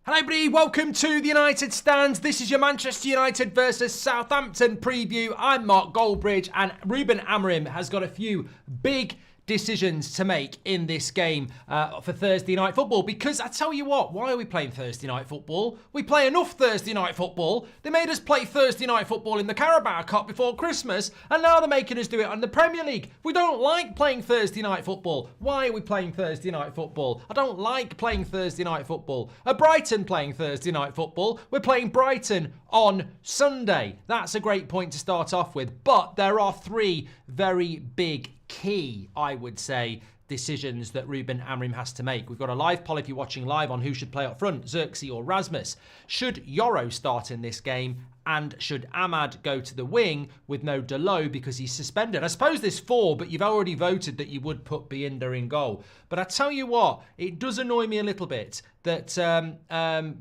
Hello everybody, welcome to the United Stands. This is your Manchester United versus Southampton preview. I'm Mark Goldbridge and Ruben Amorim has got a few big decisions to make in this game for Thursday night football, because I tell you what, why are we playing Thursday night football? We play enough Thursday night football. They made us play Thursday night football in the Carabao Cup before Christmas, and now they're making us do it on the Premier League. We don't like playing Thursday night football. Why are we playing Thursday night football? I don't like playing Thursday night football. Are Brighton playing Thursday night football? We're playing Brighton on Sunday. That's a great point to start off with, but there are three very big key, I would say, decisions that Ruben Amorim has to make. We've got a live poll if you're watching live on who should play up front, Xerxes or Rasmus. Should Yoro start in this game? And should Ahmad go to the wing with no Delo because he's suspended? I suppose there's four, but you've already voted that you would put Binder in goal. But I tell you what, it does annoy me a little bit that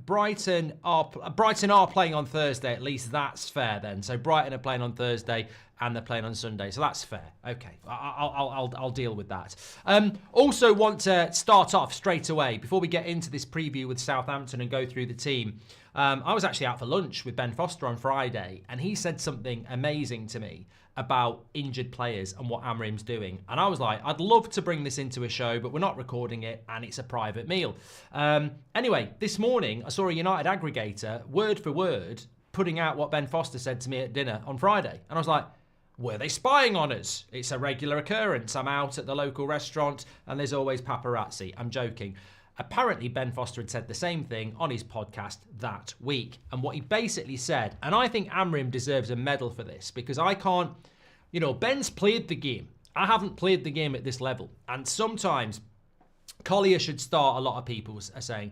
Brighton are playing on Thursday. At least that's fair then. So Brighton are playing on Thursday and they're playing on Sunday. So that's fair. Okay, I'll deal with that. Also want to start off straight away before we get into this preview with Southampton and go through the team. I was actually out for lunch with Ben Foster on Friday, and he said something amazing to me about injured players and what Amorim's doing. And I was like, I'd love to bring this into a show, but we're not recording it, and it's a private meal. Anyway, this morning, I saw a United aggregator, word for word, putting out what Ben Foster said to me at dinner on Friday. And I was like, were they spying on us? It's a regular occurrence. I'm out at the local restaurant, and there's always paparazzi. I'm joking. Apparently, Ben Foster had said the same thing on his podcast that week. And what he basically said, and I think Amorim deserves a medal for this, because I can't, Ben's played the game. I haven't played the game at this level. And sometimes Collier should start, a lot of people are saying.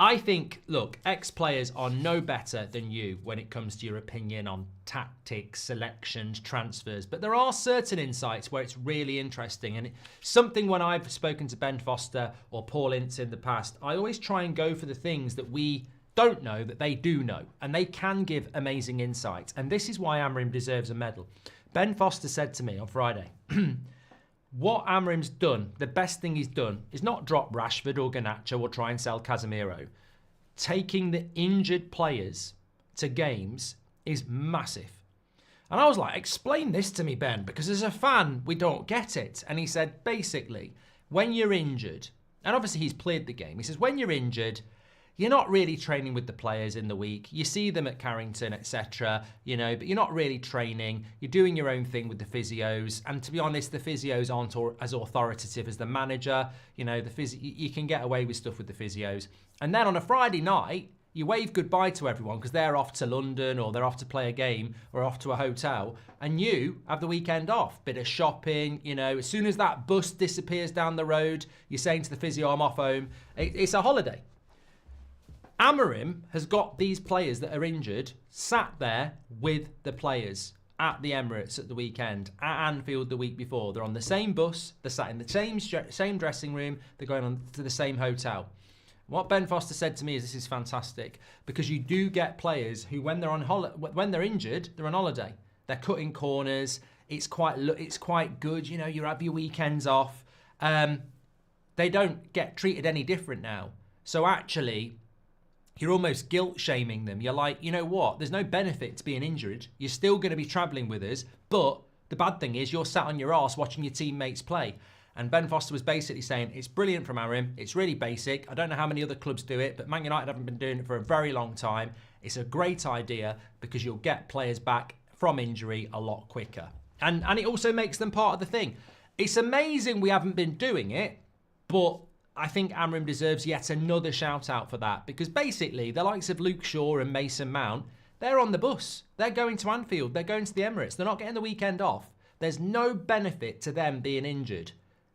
I think, look, ex-players are no better than you when it comes to your opinion on tactics, selections, transfers. But there are certain insights where it's really interesting. And something when I've spoken to Ben Foster or Paul Ince in the past, I always try and go for the things that we don't know that they do know. And they can give amazing insight. And this is why Amorim deserves a medal. Ben Foster said to me on Friday, what Amorim's done, the best thing he's done, is not drop Rashford or Garnacho or try and sell Casemiro. Taking the injured players to games is massive. And I was like, explain this to me, Ben, because as a fan, we don't get it. And he said, basically, when you're injured, and obviously he's played the game, he says, when you're injured, you're not really training with the players in the week. You see them at Carrington, etc., but you're not really training. You're doing your own thing with the physios. And to be honest, the physios aren't as authoritative as the manager. You can get away with stuff with the physios. And then on a Friday night, you wave goodbye to everyone because they're off to London or they're off to play a game or off to a hotel. And you have the weekend off. Bit of shopping, as soon as that bus disappears down the road, you're saying to the physio, I'm off home. It's a holiday. Amorim has got these players that are injured sat there with the players at the Emirates at the weekend, at Anfield the week before. They're on the same bus, they're sat in the same dressing room, they're going on to the same hotel. What Ben Foster said to me is this is fantastic, because you do get players who, when they're when they're injured, they're on holiday. They're cutting corners. It's quite good. You have your weekends off. They don't get treated any different now. So actually, you're almost guilt shaming them. You're like, you know what? There's no benefit to being injured. You're still going to be travelling with us, but the bad thing is you're sat on your arse watching your teammates play. And Ben Foster was basically saying, it's brilliant from Amorim. It's really basic. I don't know how many other clubs do it, but Man United haven't been doing it for a very long time. It's a great idea because you'll get players back from injury a lot quicker. And it also makes them part of the thing. It's amazing we haven't been doing it, but I think Amorim deserves yet another shout out for that, because basically the likes of Luke Shaw and Mason Mount, they're on the bus. They're going to Anfield. They're going to the Emirates. They're not getting the weekend off. There's no benefit to them being injured.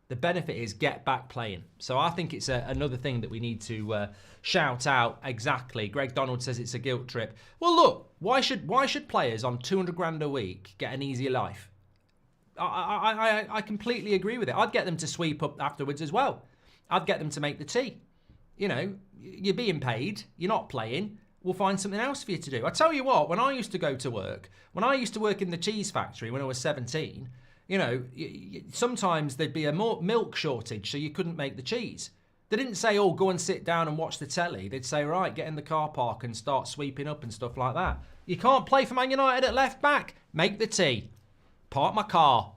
The benefit is get back playing. So I think it's another thing that we need to shout out. Exactly. Greg Donald says it's a guilt trip. Well, look, why should players on 200 grand a week get an easier life? I completely agree with it. I'd get them to sweep up afterwards as well. I'd get them to make the tea. You're being paid. You're not playing. We'll find something else for you to do. I tell you what, when I used to go to work, when I used to work in the cheese factory when I was 17, sometimes there'd be a more milk shortage, so you couldn't make the cheese. They didn't say, oh, go and sit down and watch the telly. They'd say, right, get in the car park and start sweeping up and stuff like that. You can't play for Man United at left back. Make the tea. Park my car.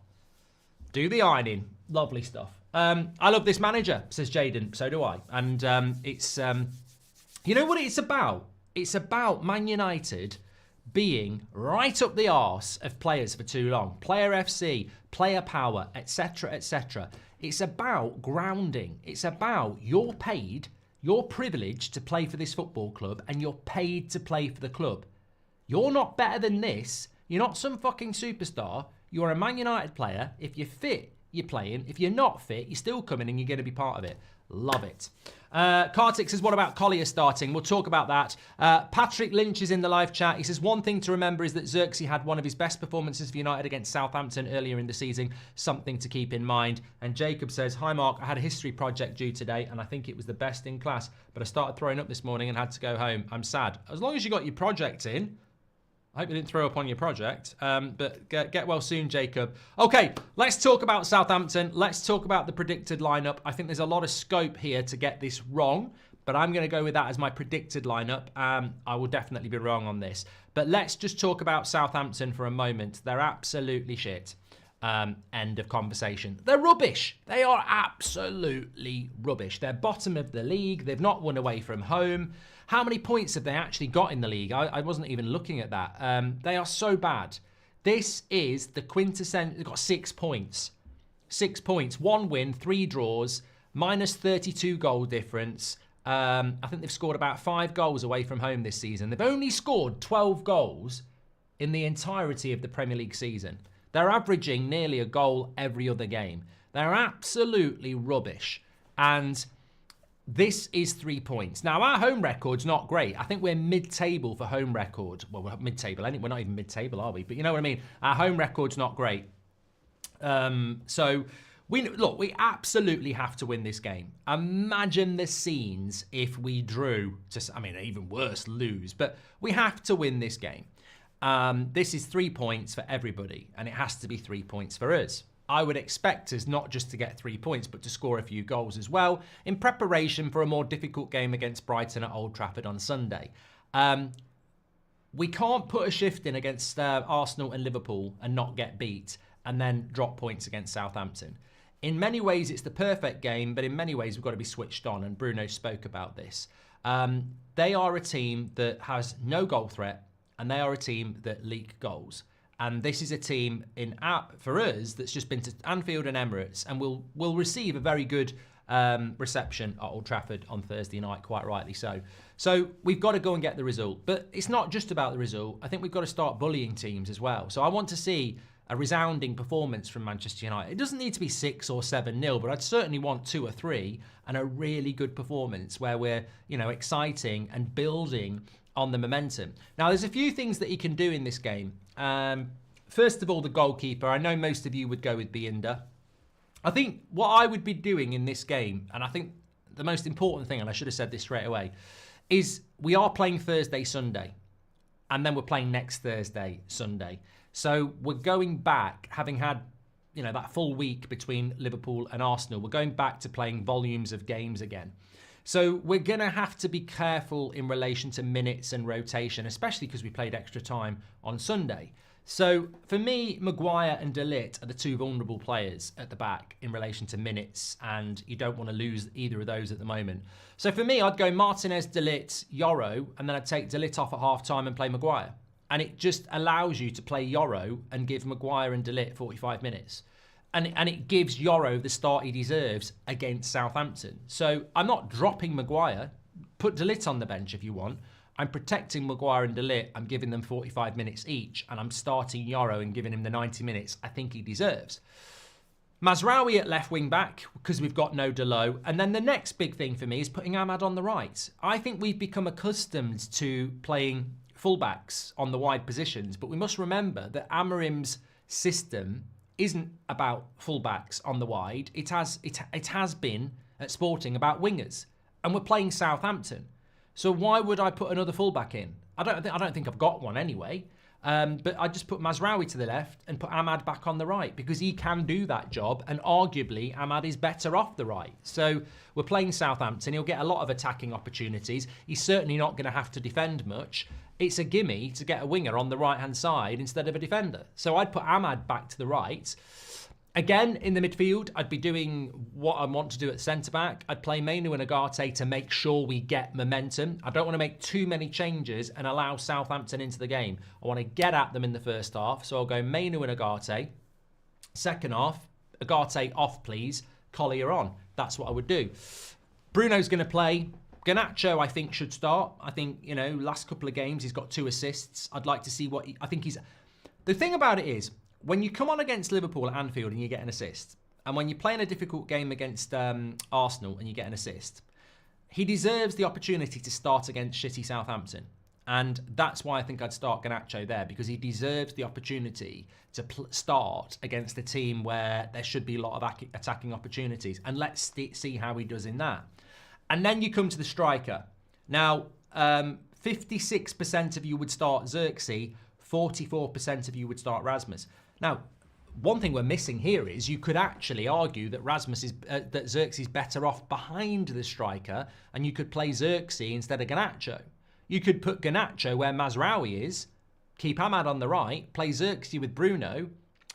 Do the ironing. Lovely stuff. I love this manager, says Jaden. So do I. And it's, you know what it's about? It's about Man United being right up the arse of players for too long. Player FC, player power, etc., etc. It's about grounding. It's about you're paid, you're privileged to play for this football club, and you're paid to play for the club. You're not better than this. You're not some fucking superstar. You're a Man United player. If you're fit, you're playing. If you're not fit, you're still coming and you're going to be part of it. Love it. Kartik says, what about Collier starting? We'll talk about that. Patrick Lynch is in the live chat. He says, one thing to remember is that Xerxes had one of his best performances for United against Southampton earlier in the season. Something to keep in mind. And Jacob says, hi Mark, I had a history project due today and I think it was the best in class, but I started throwing up this morning and had to go home. I'm sad. As long as you got your project in, I hope you didn't throw up on your project, but get well soon, Jacob. Okay, let's talk about Southampton. Let's talk about the predicted lineup. I think there's a lot of scope here to get this wrong, but I'm going to go with that as my predicted lineup. I will definitely be wrong on this. But let's just talk about Southampton for a moment. They're absolutely shit. End of conversation. They're rubbish. They are absolutely rubbish. They're bottom of the league. They've not won away from home. How many points have they actually got in the league? I wasn't even looking at that. They are so bad. This is the quintessential. They've got 6 points. 6 points. 1 win, 3 draws, minus 32 goal difference. I think they've scored about 5 goals away from home this season. They've only scored 12 goals in the entirety of the Premier League season. They're averaging nearly a goal every other game. They're absolutely rubbish. And this is 3 points. Now, our home record's not great. I think we're mid-table for home record. Well, we're mid-table. We're not even mid-table, are we? But you know what I mean? Our home record's not great. So, we absolutely have to win this game. Imagine the scenes if we drew, even worse, lose. But we have to win this game. This is 3 points for everybody, and it has to be 3 points for us. I would expect us not just to get 3 points, but to score a few goals as well in preparation for a more difficult game against Brighton at Old Trafford on Sunday. We can't put a shift in against Arsenal and Liverpool and not get beat and then drop points against Southampton. In many ways, it's the perfect game, but in many ways, we've got to be switched on, and Bruno spoke about this. They are a team that has no goal threat, and they are a team that leak goals. And this is a team for us that's just been to Anfield and Emirates and will receive a very good reception at Old Trafford on Thursday night, quite rightly so. So we've got to go and get the result. But it's not just about the result. I think we've got to start bullying teams as well. So I want to see a resounding performance from Manchester United. It doesn't need to be 6 or 7-0, but I'd certainly want 2 or 3 and a really good performance where we're, exciting and building on the momentum. Now, there's a few things that he can do in this game. First of all, the goalkeeper. I know most of you would go with Binder. I think what I would be doing in this game, and I think the most important thing, and I should have said this straight away, is we are playing Thursday, Sunday, and then we're playing next Thursday, Sunday. So we're going back, having had that full week between Liverpool and Arsenal, we're going back to playing volumes of games again. So we're going to have to be careful in relation to minutes and rotation, especially because we played extra time on Sunday. So for me, Maguire and De Ligt are the 2 vulnerable players at the back in relation to minutes, and you don't want to lose either of those at the moment. So for me, I'd go Martinez, De Ligt, Yoro, and then I'd take De Ligt off at half-time and play Maguire. And it just allows you to play Yoro and give Maguire and De Ligt 45 minutes. And it gives Yoro the start he deserves against Southampton. So I'm not dropping Maguire. Put De Ligt on the bench if you want. I'm protecting Maguire and De Ligt. I'm giving them 45 minutes each. And I'm starting Yoro and giving him the 90 minutes I think he deserves. Mazraoui at left wing back because we've got no Delo. And then the next big thing for me is putting Ahmad on the right. I think we've become accustomed to playing fullbacks on the wide positions. But we must remember that Amorim's system isn't about fullbacks on the wide. It has been at Sporting about wingers, and we're playing Southampton. So why would I put another fullback in? I don't think I've got one anyway. But I just put Mazraoui to the left and put Ahmad back on the right because he can do that job. And arguably, Ahmad is better off the right. So we're playing Southampton. He'll get a lot of attacking opportunities. He's certainly not going to have to defend much. It's a gimme to get a winger on the right-hand side instead of a defender. So I'd put Ahmad back to the right. Again, in the midfield, I'd be doing what I want to do at centre-back. I'd play Mainu and Agate to make sure we get momentum. I don't want to make too many changes and allow Southampton into the game. I want to get at them in the first half. So I'll go Mainu and Agate. Second half, Agate off, please. Collier on. That's what I would do. Bruno's going to play. Garnacho, I think, should start. I think, last couple of games, he's got 2 assists. I'd like to see what I think he's... The thing about it is, when you come on against Liverpool at Anfield and you get an assist, and when you're playing a difficult game against Arsenal and you get an assist, he deserves the opportunity to start against shitty Southampton. And that's why I think I'd start Garnacho there, because he deserves the opportunity to start against a team where there should be a lot of attacking opportunities. And let's see how he does in that. And then you come to the striker. Now, 56% of you would start Xerxes, 44% of you would start Rasmus. Now, one thing we're missing here is you could actually argue that that Xerxes is better off behind the striker, and you could play Xerxes instead of Garnacho. You could put Garnacho where Mazraoui is, keep Ahmad on the right, play Xerxes with Bruno,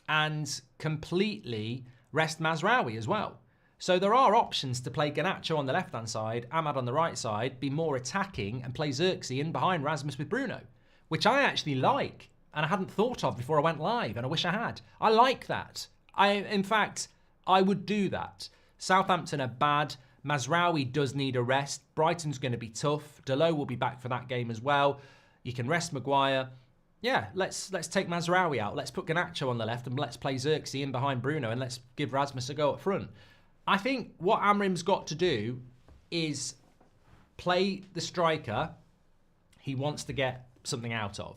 and completely rest Mazraoui as well. So there are options to play Garnacho on the left-hand side, Ahmad on the right side, be more attacking, and play Xerxes in behind Rasmus with Bruno, which I actually like. And I hadn't thought of before I went live, and I wish I had. I like that. In fact, I would do that. Southampton are bad. Mazraoui does need a rest. Brighton's going to be tough. Delo will be back for that game as well. You can rest Maguire. Yeah, let's take Mazraoui out. Let's put Garnacho on the left, and let's play Xerxes in behind Bruno, and let's give Rasmus a go up front. I think what Amorim's got to do is play the striker he wants to get something out of.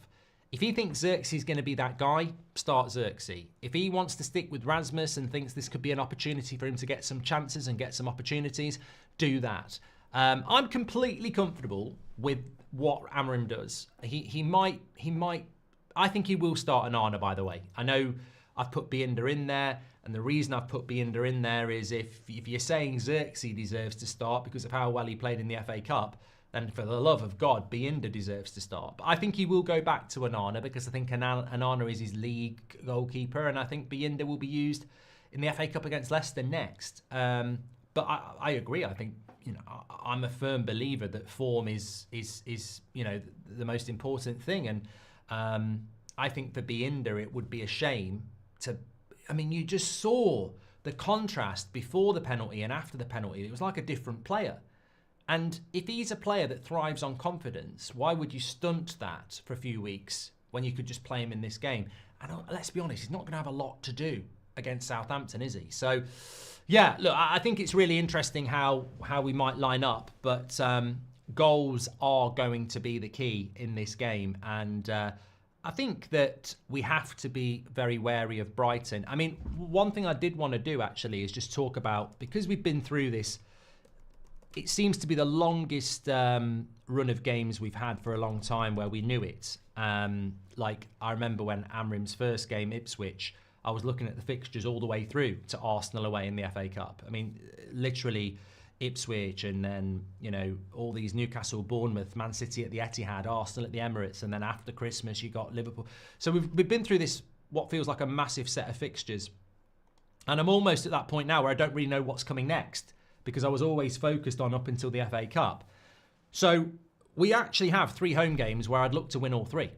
If he thinks Xerxes is going to be that guy, start Xerxes. If he wants to stick with Rasmus and thinks this could be an opportunity for him to get some chances and get some opportunities, do that. I'm completely comfortable with what Amorim does. He might. I think he will start Onana, by the way. I know I've put Binder in there, and the reason I've put Binder in there is if you're saying Xerxes deserves to start because of how well he played in the FA Cup, then for the love of God, Binder deserves to start. But I think he will go back to Onana because I think Onana is his league goalkeeper, and I think Binder will be used in the FA Cup against Leicester next. But I agree. I think I'm a firm believer that form is the most important thing, and I think for Binder it would be a shame to. I mean, you just saw the contrast before the penalty and after the penalty. It was like a different player. And if he's a player that thrives on confidence, why would you stunt that for a few weeks when you could just play him in this game? And let's be honest, he's not going to have a lot to do against Southampton, is he? So, yeah, look, I think it's really interesting how we might line up. But goals are going to be the key in this game. And I think that we have to be very wary of Brighton. I mean, one thing I did want to do, actually, is just talk about, because we've been through this, it seems to be the longest run of games we've had for a long time where we knew it. Like, I remember when Amorim's first game, Ipswich, I was looking at the fixtures all the way through to Arsenal away in the FA Cup. I mean, literally Ipswich, and then, all these Newcastle, Bournemouth, Man City at the Etihad, Arsenal at the Emirates, and then after Christmas you got Liverpool. So we've been through this, what feels like a massive set of fixtures. And I'm almost at that point now where I don't really know what's coming next, because I was always focused on up until the FA Cup. So we actually have 3 home games where I'd look to win all 3.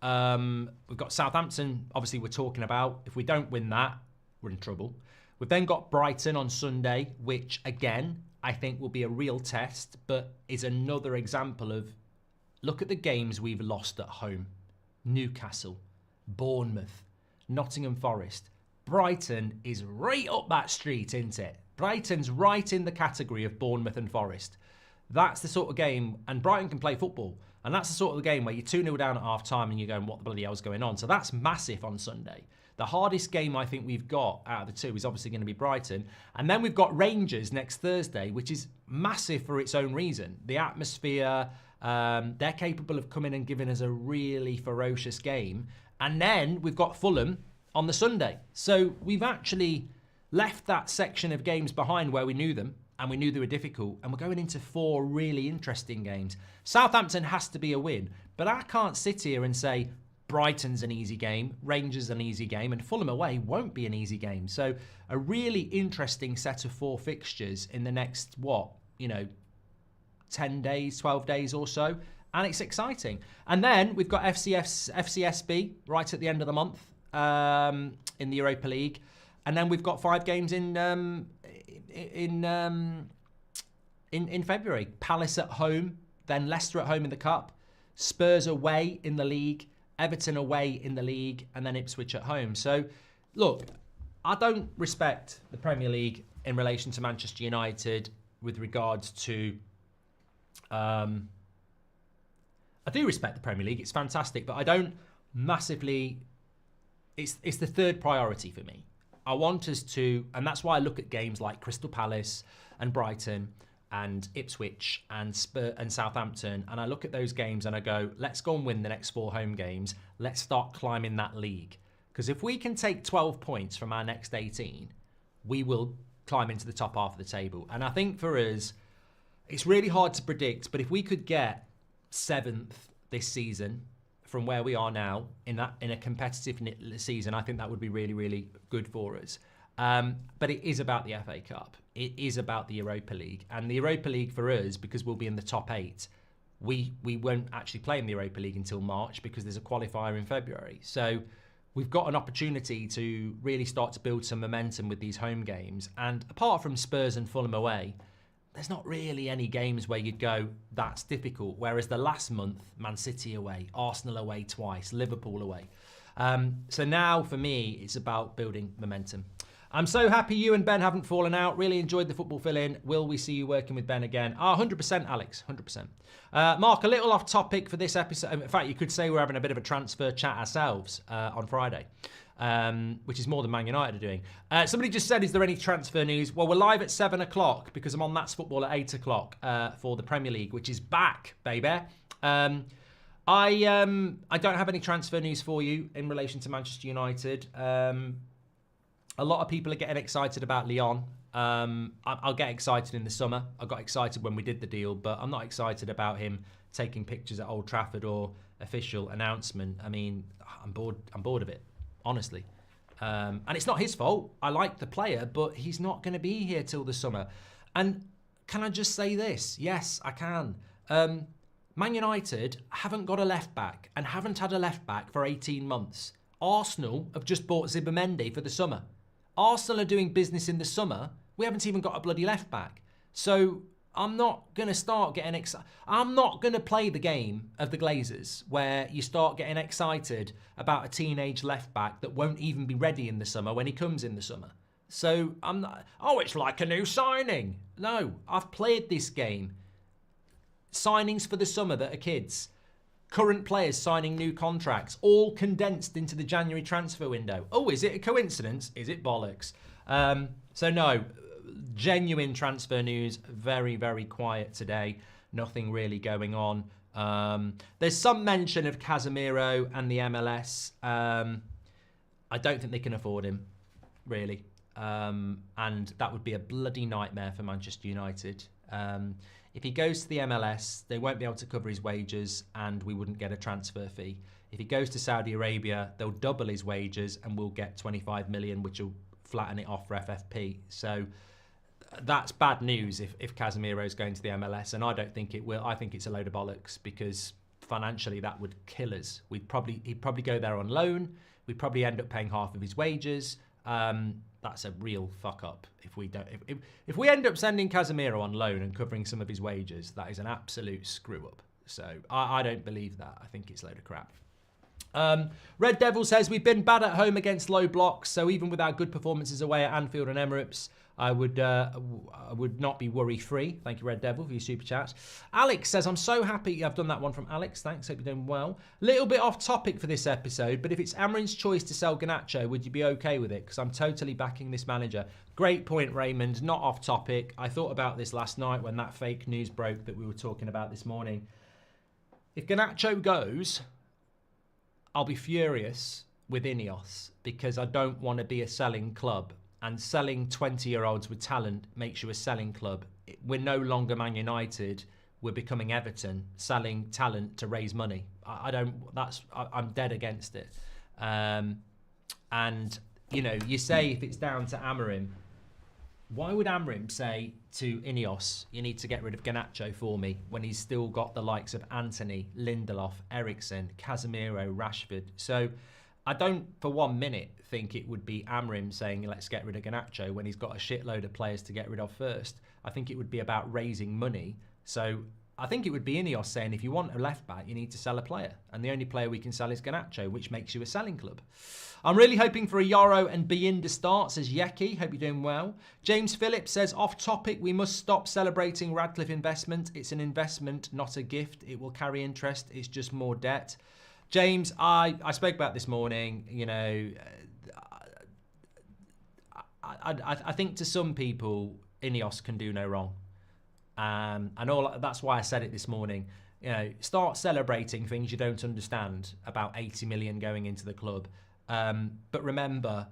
We've got Southampton, obviously we're talking about. If we don't win that, we're in trouble. We've then got Brighton on Sunday, which again, I think will be a real test, but is another example of, look at the games we've lost at home. Newcastle, Bournemouth, Nottingham Forest. Brighton is right up that street, isn't it? Brighton's right in the category of Bournemouth and Forest. That's the sort of game, and Brighton can play football, and that's the sort of game where you're 2-0 down at half-time and you're going, what the bloody hell's going on? So that's massive on Sunday. The hardest game I think we've got out of the 2 is obviously going to be Brighton. And then we've got Rangers next Thursday, which is massive for its own reason. The atmosphere, They're capable of coming and giving us a really ferocious game. And then we've got Fulham on the Sunday. So we've actually left that section of games behind where we knew them and we knew they were difficult, and we're going into 4 really interesting games. Southampton has to be a win, but I can't sit here and say Brighton's an easy game, Rangers an easy game, and Fulham away won't be an easy game. So a really interesting set of 4 fixtures in the next, 10 days, 12 days or so, and it's exciting. And then we've got FCSB right at the end of the month in the Europa League, and then we've got 5 games in February. Palace at home, then Leicester at home in the Cup, Spurs away in the league, Everton away in the league, and then Ipswich at home. So, look, I don't respect the Premier League in relation to Manchester United with regards to... I do respect the Premier League. It's fantastic, but I don't massively... It's the third priority for me. I want us to, and that's why I look at games like Crystal Palace and Brighton and Ipswich and Southampton, and I look at those games and I go, let's go and win the next 4 home games. Let's start climbing that league. Because if we can take 12 points from our next 18, we will climb into the top half of the table. And I think for us, it's really hard to predict, but if we could get 7th this season from where we are now in a competitive season, I think that would be really, really good for us. But it is about the FA Cup. It is about the Europa League. And the Europa League for us, because we'll be in the top 8, we won't actually play in the Europa League until March because there's a qualifier in February. So we've got an opportunity to really start to build some momentum with these home games. And apart from Spurs and Fulham away, there's not really any games where you'd go, that's difficult. Whereas the last month, Man City away, Arsenal away twice, Liverpool away. So now for me, it's about building momentum. I'm so happy you and Ben haven't fallen out. Really enjoyed the football fill-in. Will we see you working with Ben again? 100%, Alex, 100%. Mark, a little off topic for this episode. In fact, you could say we're having a bit of a transfer chat ourselves on Friday. Which is more than Man United are doing. Somebody just said, is there any transfer news? Well, we're live at 7 o'clock because I'm on That's Football at 8 o'clock for the Premier League, which is back, baby. I don't have any transfer news for you in relation to Manchester United. A lot of people are getting excited about Lyon. I'll get excited in the summer. I got excited when we did the deal, but I'm not excited about him taking pictures at Old Trafford or official announcement. I mean, I'm bored of it. Honestly. And it's not his fault. I like the player, but he's not going to be here till the summer. And can I just say this? Yes, I can. Man United haven't got a left back and haven't had a left back for 18 months. Arsenal have just bought Zubimendi for the summer. Arsenal are doing business in the summer. We haven't even got a bloody left back. So I'm not going to start getting excited. I'm not going to play the game of the Glazers where you start getting excited about a teenage left back that won't even be ready in the summer when he comes in the summer. So I'm not, it's like a new signing. No, I've played this game. Signings for the summer that are kids. Current players signing new contracts, all condensed into the January transfer window. Oh, is it a coincidence? Is it bollocks? So no, genuine transfer news, very, very quiet today. Nothing really going on. There's some mention of Casemiro and the MLS. I don't think they can afford him, really. And that would be a bloody nightmare for Manchester United. If he goes to the MLS, they won't be able to cover his wages and we wouldn't get a transfer fee. If he goes to Saudi Arabia, they'll double his wages and we'll get 25 million, which will flatten it off for FFP. So that's bad news if Casemiro is going to the MLS, and I don't think it will. I think it's a load of bollocks because financially that would kill us. He'd probably go there on loan. We'd probably end up paying half of his wages. That's a real fuck up if we don't. If we end up sending Casemiro on loan and covering some of his wages, that is an absolute screw up. So I don't believe that. I think it's a load of crap. Red Devil says, we've been bad at home against low blocks, so even with our good performances away at Anfield and Emirates, I would not be worry-free. Thank you, Red Devil, for your super chat. Alex says, I'm so happy. I've done that one from Alex. Thanks. Hope you're doing well. Little bit off topic for this episode, but if it's Amorim's choice to sell Garnacho, would you be okay with it? Because I'm totally backing this manager. Great point, Raymond. Not off topic. I thought about this last night when that fake news broke that we were talking about this morning. If Garnacho goes, I'll be furious with Ineos because I don't want to be a selling club. And selling 20-year-olds with talent makes you a selling club. We're no longer Man United. We're becoming Everton, selling talent to raise money. I'm dead against it. And, you know, you say if it's down to Amorim, why would Amorim say to Ineos, you need to get rid of Garnacho for me, when he's still got the likes of Anthony, Lindelof, Eriksen, Casemiro, Rashford? So I don't for 1 minute think it would be Amorim saying let's get rid of Garnacho when he's got a shitload of players to get rid of first. I think it would be about raising money. So I think it would be Ineos saying if you want a left back, you need to sell a player. And the only player we can sell is Garnacho, which makes you a selling club. I'm really hoping for a Yoro and Biinda start, says Yeki. Hope you're doing well. James Phillips says, off topic, we must stop celebrating Radcliffe investment. It's an investment, not a gift. It will carry interest. It's just more debt. James, I spoke about this morning, you know, I think to some people, Ineos can do no wrong. And that's why I said it this morning. You know, start celebrating things you don't understand about 80 million going into the club. But remember,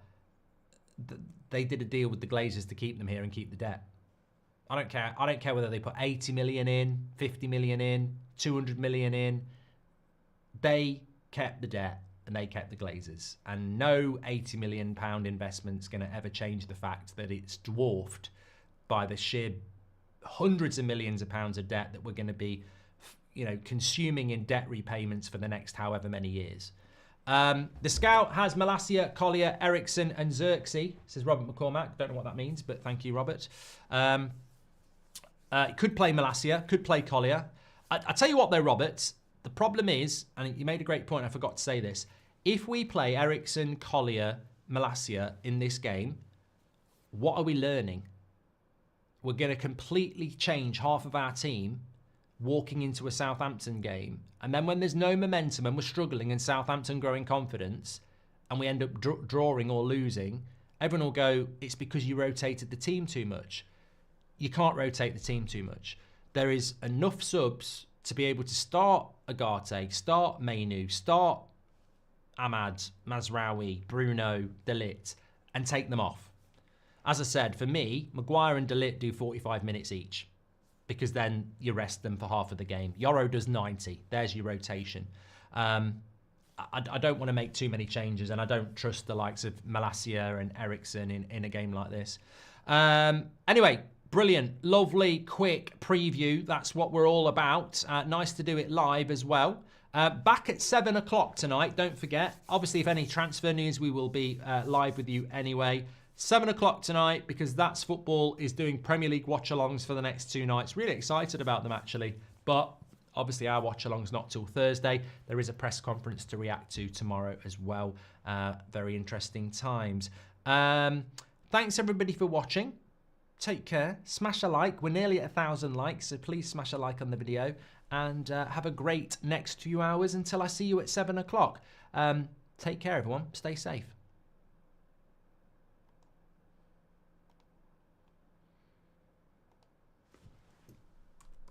they did a deal with the Glazers to keep them here and keep the debt. I don't care. I don't care whether they put 80 million in, 50 million in, 200 million in. They kept the debt and they kept the Glazers. And no £80 million investment's going to ever change the fact that it's dwarfed by the sheer hundreds of millions of pounds of debt that we're going to be, you know, consuming in debt repayments for the next however many years. The Scout has Malacia, Collier, Eriksen and Xerxes, says Robert McCormack. Don't know what that means, but thank you, Robert. Could play Malacia, could play Collier. I tell you what though, Robert, the problem is, and you made a great point, I forgot to say this, if we play Eriksen, Collier, Malacia in this game, what are we learning? We're going to completely change half of our team walking into a Southampton game. And then when there's no momentum and we're struggling and Southampton growing confidence and we end up drawing or losing, everyone will go, it's because you rotated the team too much. You can't rotate the team too much. There is enough subs to be able to start Agate, start Mainu, start Ahmad, Mazraoui, Bruno, De Ligt, and take them off. As I said, for me, Maguire and De Ligt do 45 minutes each, because then you rest them for half of the game. Yoro does 90. There's your rotation. I don't want to make too many changes, and I don't trust the likes of Malacia and Eriksen in a game like this. Anyway, brilliant, lovely, quick preview. That's what we're all about. Nice to do it live as well. Back at 7 o'clock tonight, don't forget. Obviously, if any transfer news, we will be live with you anyway. 7 o'clock tonight, because That's Football is doing Premier League watch-alongs for the next 2 nights. Really excited about them, actually. But obviously, our watch-along's not till Thursday. There is a press conference to react to tomorrow as well. Very interesting times. Thanks, everybody, for watching. Take care. Smash a like. We're nearly at 1,000 likes, so please smash a like on the video. And have a great next few hours until I see you at 7 o'clock. Take care, everyone. Stay safe.